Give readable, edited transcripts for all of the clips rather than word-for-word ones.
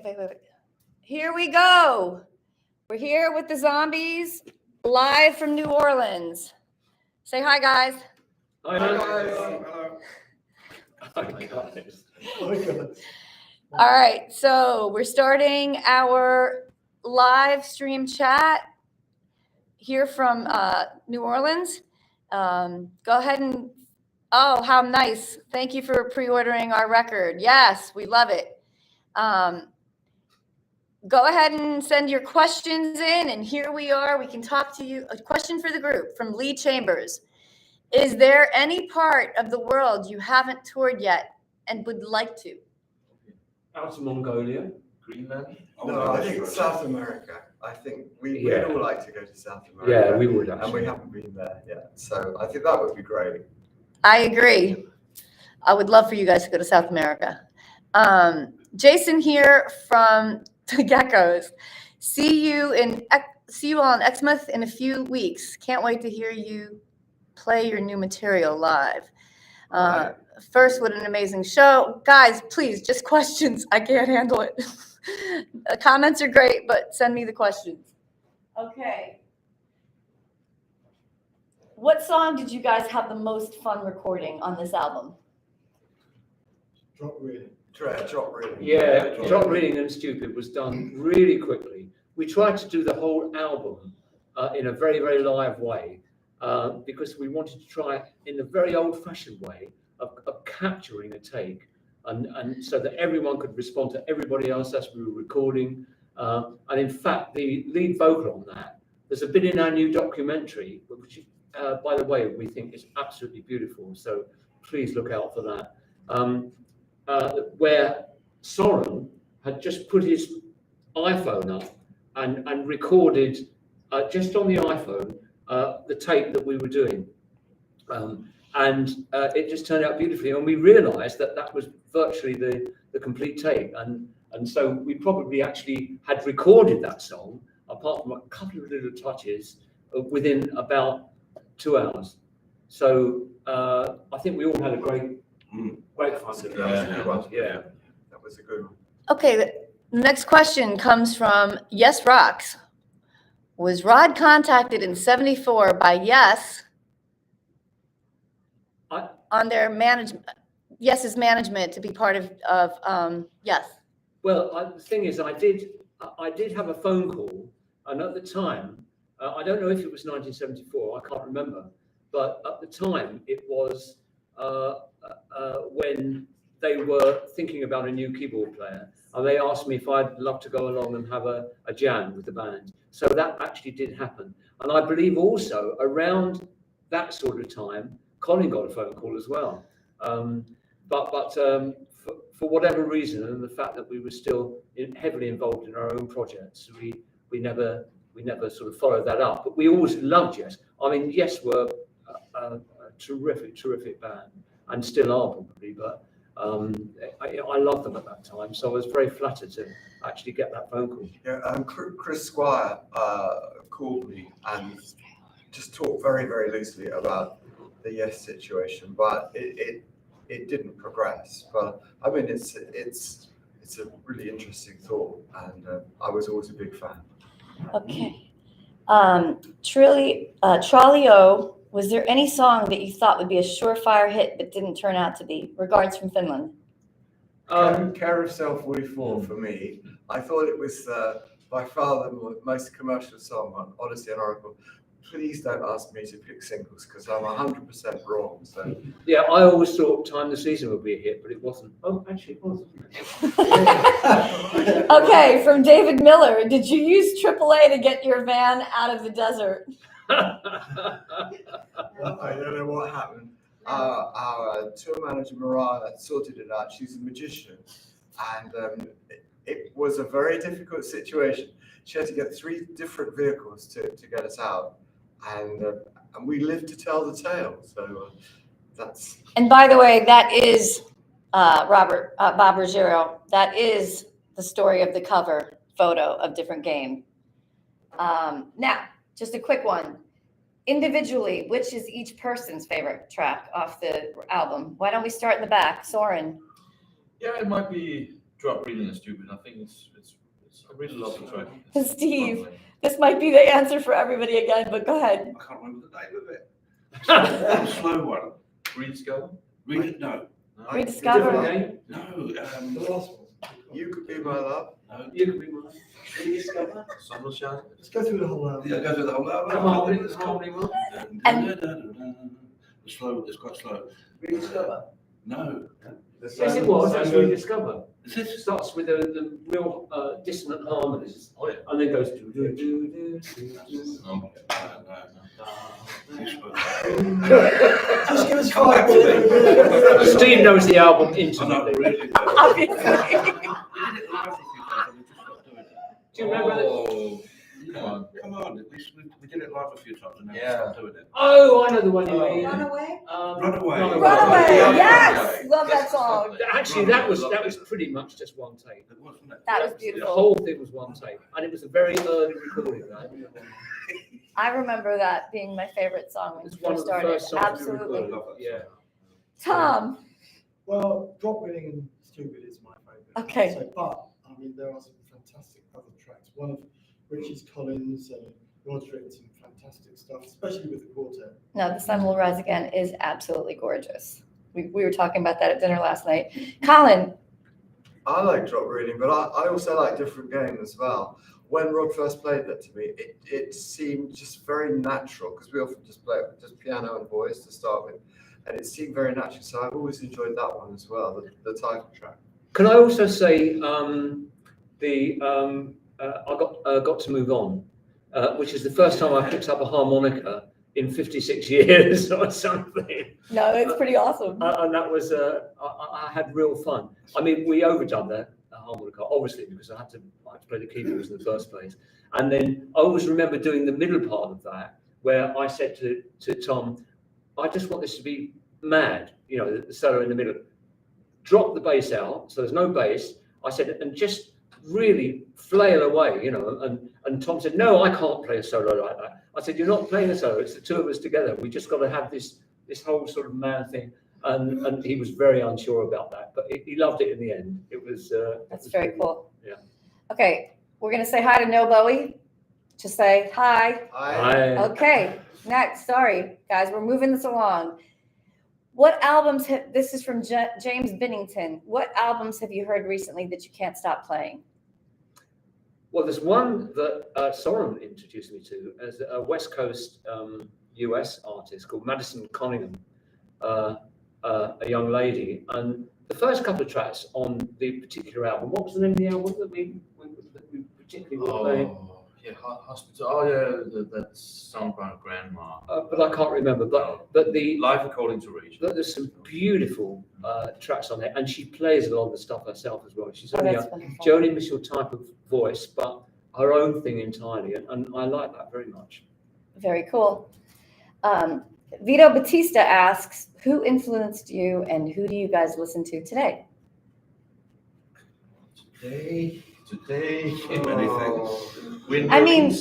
Wait. Here we go. We're here with the Zombies, live from New Orleans. Say hi, guys. Hi, guys. Hi, guys. All right, so we're starting our live stream chat here from New Orleans. Go ahead and, oh, how nice. Thank you for pre-ordering our record. Yes, we love it. Go ahead and send your questions in, and here we are. We can talk to you. A question for the group from Lee Chambers. Is there any part of the world you haven't toured yet and would like to? Out of Mongolia, Greenland. No, I think South America. I think we'd all like to go to South America. Yeah, we would actually. And we haven't been there yet. So I think that would be great. I agree. I would love for you guys to go to South America. Jason here from the Geckos. See you all in Exmouth in a few weeks. Can't wait to hear you play your new material live. First, what an amazing show. Guys, please, just questions. I can't handle it. Comments are great, but send me the questions. Okay. What song did you guys have the most fun recording on this album? Drop reading. Yeah, Drop Reading and Stupid was done really quickly. We tried to do the whole album in a very, very live way because we wanted to try in a very old-fashioned way of capturing a take and so that everyone could respond to everybody else as we were recording. And in fact, the lead vocal on that, there's a bit in our new documentary, which, by the way, we think is absolutely beautiful. So please look out for that. Where Søren had just put his iPhone up and recorded just on the iPhone the tape that we were doing. And it just turned out beautifully. And we realized that that was virtually the complete take. And so we probably actually had recorded that song, apart from a couple of little touches, within about 2 hours. So I think we all had a great fun. Yeah, that was a good one. Okay, the next question comes from Yes Rocks. Was Rod contacted in '74 by Yes on their management, Yes's management to be part of Yes? Well, the thing is, I did have a phone call, and at the time, I don't know if it was 1974, I can't remember, but at the time it was when they were thinking about a new keyboard player, and they asked me if I'd love to go along and have a jam with the band. So that actually did happen. And I believe also around that sort of time, Colin got a phone call as well. But for whatever reason, and the fact that we were still heavily involved in our own projects, we never sort of followed that up. But we always loved Yes. I mean, Yes were a terrific band, and still are probably, but I loved them at that time, so I was very flattered to actually get that phone call. Yeah, Chris Squire called me and just talked very, very loosely about the Yes situation, but it didn't progress. But I mean, it's a really interesting thought, and I was always a big fan. Okay. Trolley-O, was there any song that you thought would be a surefire hit but didn't turn out to be? Regards from Finland. Carousel 44 for me. I thought it was by far the most commercial song on Odyssey and Oracle. Please don't ask me to pick singles because I'm 100% wrong. So yeah, I always thought Time the Season would be a hit, but it wasn't. Oh, actually, it was. Okay, from David Miller, did you use AAA to get your van out of the desert? I don't know what happened. Our tour manager Mariah sorted it out. She's a magician, and it was a very difficult situation. She had to get 3 different vehicles to get us out, and we lived to tell the tale. So that's. And by the way, that is Bob Ruggiero. That is the story of the cover photo of Different Game. Now, just a quick one. Individually, which is each person's favorite track off the album? Why don't we start in the back? Søren. Yeah, it might be Drop Reading is stupid. I think it's I really love the track. Steve, this might be the answer for everybody again, but go ahead. I can't remember the name of it. The slow one. Rediscover? Read it? No. Rediscover. Different game? No. The last one. You Could Be My Love. No. You could be mine. Rediscover? Sun will shine. Let's go through the whole album. Yeah, go through the whole album. Come on, it's harmony one. It's slow. It's quite slow. Rediscover? No. Yes, it was. That's Rediscover. Is it? It starts with the real dissonant harmonies. Oh, yeah. And then goes do do do do do. No. Just give us 5 minutes. Steve knows the album I know, intimately. really. Obviously. Do you remember that? Oh, come on. We did it live a few times and now we stopped doing it. Oh, I know the one you mean. Runaway? Runaway. Runaway, Yeah. yes, love that song. Actually, that was pretty much just one take. It was, wasn't it? That was The beautiful. whole thing was one take, and it was a very early recording. Right? I remember that being my favorite song when It's it one first of the started. first songs we Absolutely. recorded. Yeah. Tom, Well, Drop Reading and Stupid is my favourite. Okay. So, but, I mean, there are some fantastic other tracks. One of Richie's Collins and Rod's written some fantastic stuff, especially with the quartet. no, The Sun Will Rise Again is absolutely gorgeous. We were talking about that at dinner last night. Colin, I like Drop Reading, but I also like Different Game as well. When Rod first played that to me, it seemed just very natural, because we often just play it with just piano and voice to start with, and it seemed very natural. So I've always enjoyed that one as well, the title track. Can I also say I got to move on, which is the first time I picked up a harmonica in 56 years or something. no, it's pretty awesome. And that was I had real fun. I mean, we overdubbed the harmonica, obviously, because I had to play the keyboards in the first place. And then I always remember doing the middle part of that, where I said to Tom, I just want this to be mad, the solo in the middle. Drop the bass out, so there's no bass. I said, and just really flail away, and Tom said, no, I can't play a solo like that. I said, you're not playing a solo, it's the two of us together. We just got to have this whole sort of mad thing. And he was very unsure about that, but he loved it in the end. It was That's very cool. Yeah. Okay, we're going to say hi to No Bowie. Just say hi. Okay, next. Sorry, guys, we're moving this along. What albums, this is from James Binnington. What albums have you heard recently that you can't stop playing? Well, there's one that Soren introduced me to as a West Coast US artist called Madison Conningham, a young lady. And the first couple of tracks on the particular album, what was the name of the album that we particularly were playing? Yeah, Hospital. Oh, yeah, that's Song by Grandma. But I can't remember. But the Life According to Rachel. there's some beautiful tracks on there, and she plays a lot of the stuff herself as well. She's only that's wonderful. Joni Mitchell type of voice, but her own thing entirely, and I like that very much. Very cool. Vito Batista asks, who influenced you and who do you guys listen to today? Today, Oh. I mean,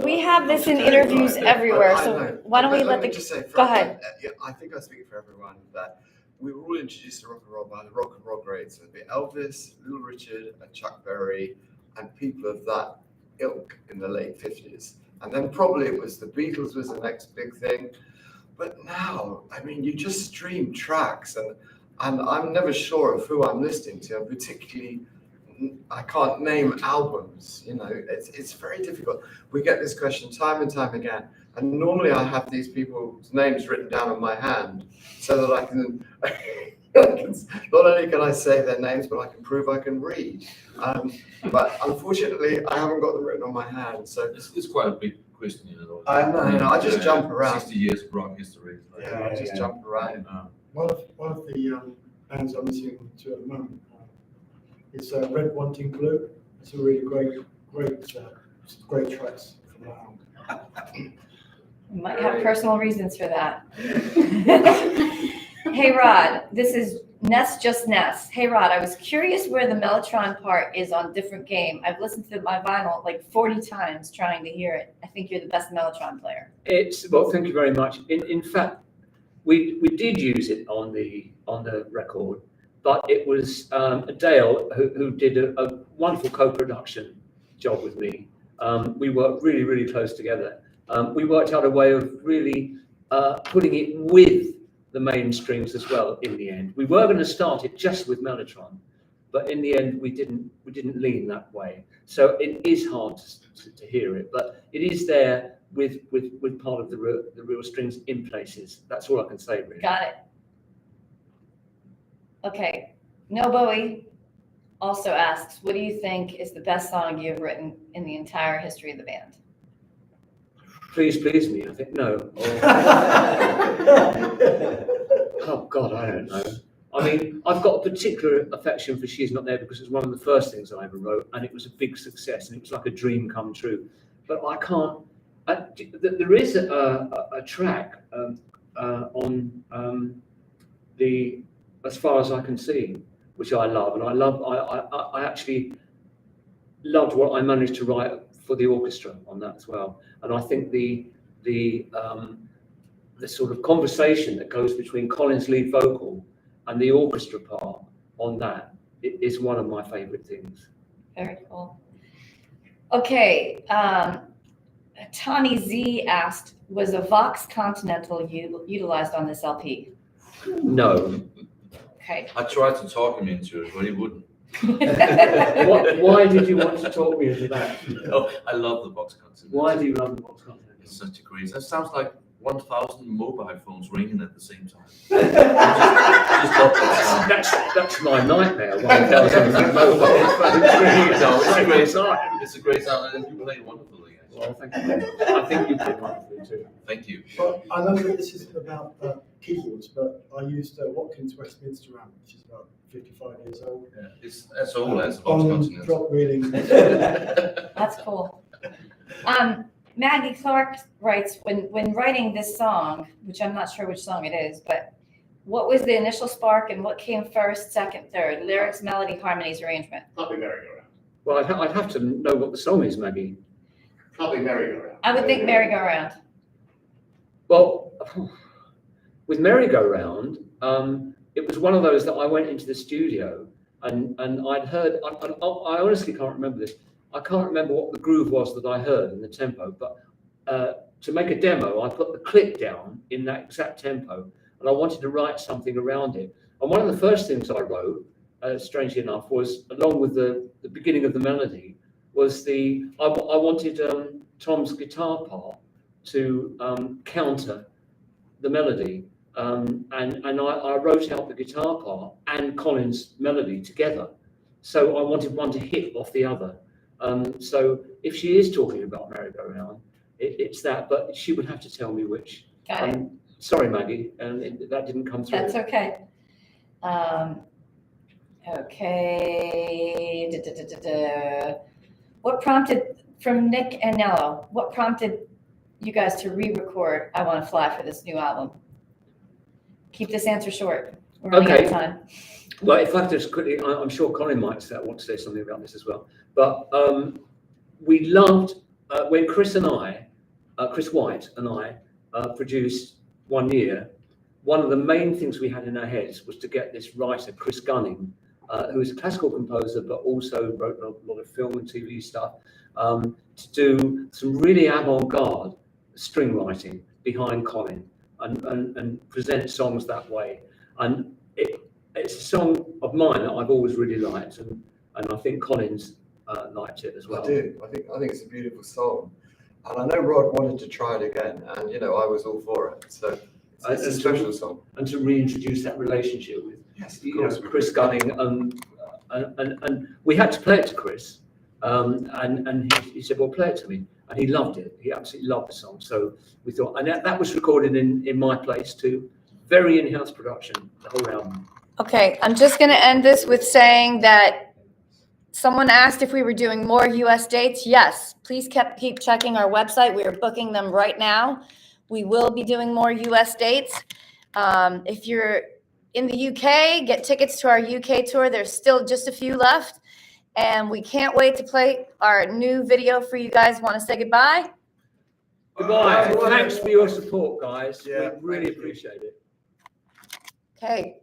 we have this in interviews everywhere, I so know. why don't we let me the... just say, Go ahead. I think I speak for everyone that we were all introduced to rock and roll by the rock and roll greats. It'd be Elvis, Little Richard, and Chuck Berry, and people of that ilk in the late 50s. And then probably it was the Beatles was the next big thing. But now, I mean, you just stream tracks, and I'm never sure of who I'm listening to, and particularly I can't name albums. It's very difficult. We get this question time and time again, and normally I have these people's names written down on my hand so that I can not only can I say their names, but I can prove I can read. But unfortunately, I haven't got them written on my hand. So it's quite a big question, I know. I just jump around. 60 years of rock history. Yeah, I just jump around. One of the bands I'm listening to at the moment is Red Wanting Blue. It's a really great tracks from that album. We might have personal reasons for that. Hey, Rod, this is Ness Just Ness. Hey, Rod, I was curious where the Mellotron part is on Different Game. I've listened to my vinyl like 40 times trying to hear it. I think you're the best Mellotron player. Well, thank you very much. In fact, we did use it on the record, but it was Dale who did a wonderful co-production job with me. We worked really, really close together. We worked out a way of really putting it with the main strings as well in the end. We were going to start it just with Mellotron, but in the end we didn't lean that way. So it is hard to hear it, but it is there with part of the real strings in places. That's all I can say, really. Got it. Okay. No Bowie also asks, what do you think is the best song you have written in the entire history of the band? Please Please Me, I think. No. Oh God, I don't know. I mean, I've got a particular affection for She's Not There because it's one of the first things I ever wrote, and it was a big success, and it was like a dream come true. But I can't. There is a track on the As Far As I Can See, which I love, and I actually loved what I managed to write for the orchestra on that as well. And I think the sort of conversation that goes between Colin's lead vocal and the orchestra part on that is one of my favorite things. Very cool. Okay. Tawny Z asked, was a Vox Continental utilized on this LP? No. Okay. I tried to talk him into it, but he wouldn't. Why did you want to talk me into that? Oh, I love the Vox Continental. Why do you love the Vox Continental? It's such a great. That sounds like 1,000 mobile phones ringing at the same time. just love that sound. That's my nightmare. 1,000 mobile phones ringing. No, It's a great sound. It's a great sound, and you play wonderfully. Well, thank you. I think you did wonderfully too. Thank you. Well, I know that this is about keyboards, but I used Watkins Westminster amp, which is about 55 years old. Yeah, it's as old as the Vox On Continental. drop reeling. That's cool. Maggie Clark writes, when writing this song, which I'm not sure which song it is, but what was the initial spark and what came first, second, third? Lyrics, melody, harmonies, arrangement? Probably merry-go-round. Well, I'd have to know what the song is, Maggie. Probably merry-go-round. I would think merry-go-round. Well, with merry-go-round, it was one of those that I went into the studio and I'd heard. I honestly can't remember this. I can't remember what the groove was that I heard in the tempo, but to make a demo, I put the click down in that exact tempo, and I wanted to write something around it. And one of the first things I wrote, strangely enough, was along with the beginning of the melody, was I wanted Tom's guitar part to counter the melody, and I wrote out the guitar part and Colin's melody together. So I wanted one to hit off the other. So if she is talking about merry-go-round, it's that, but she would have to tell me which. Got it. Sorry, Maggie, that didn't come through. That's okay. Okay. What prompted, from Nick and Nello, what prompted you guys to re-record I Want to Fly for this new album? Keep this answer short. We're running out of time. Well, if I could just quickly, I'm sure Colin might want to say something about this as well. But we loved when Chris White and I produced 1 year. One of the main things we had in our heads was to get this writer, Chris Gunning, who is a classical composer, but also wrote a lot of film and TV stuff, to do some really avant-garde string writing behind Colin and present songs that way. And it's a song of mine that I've always really liked, and I think Colin's liked it as well. I do. I think it's a beautiful song, and I know Rod wanted to try it again, and I was all for it. So it's a special song. And to reintroduce that relationship with Chris Gunning, and we had to play it to Chris, and he said, "Well, play it to me," and he loved it. He absolutely loved the song. So we thought, and that was recorded in my place too. Very in-house production, the whole album. Okay, I'm just going to end this with saying that someone asked if we were doing more U.S. dates. Yes, please keep checking our website. We are booking them right now. We will be doing more U.S. dates. If you're in the UK, get tickets to our UK tour. There's still just a few left, and we can't wait to play our new video for you guys. Want to say goodbye? Goodbye. Thanks for your support, guys. Yeah, we really thank you. appreciate it. Okay.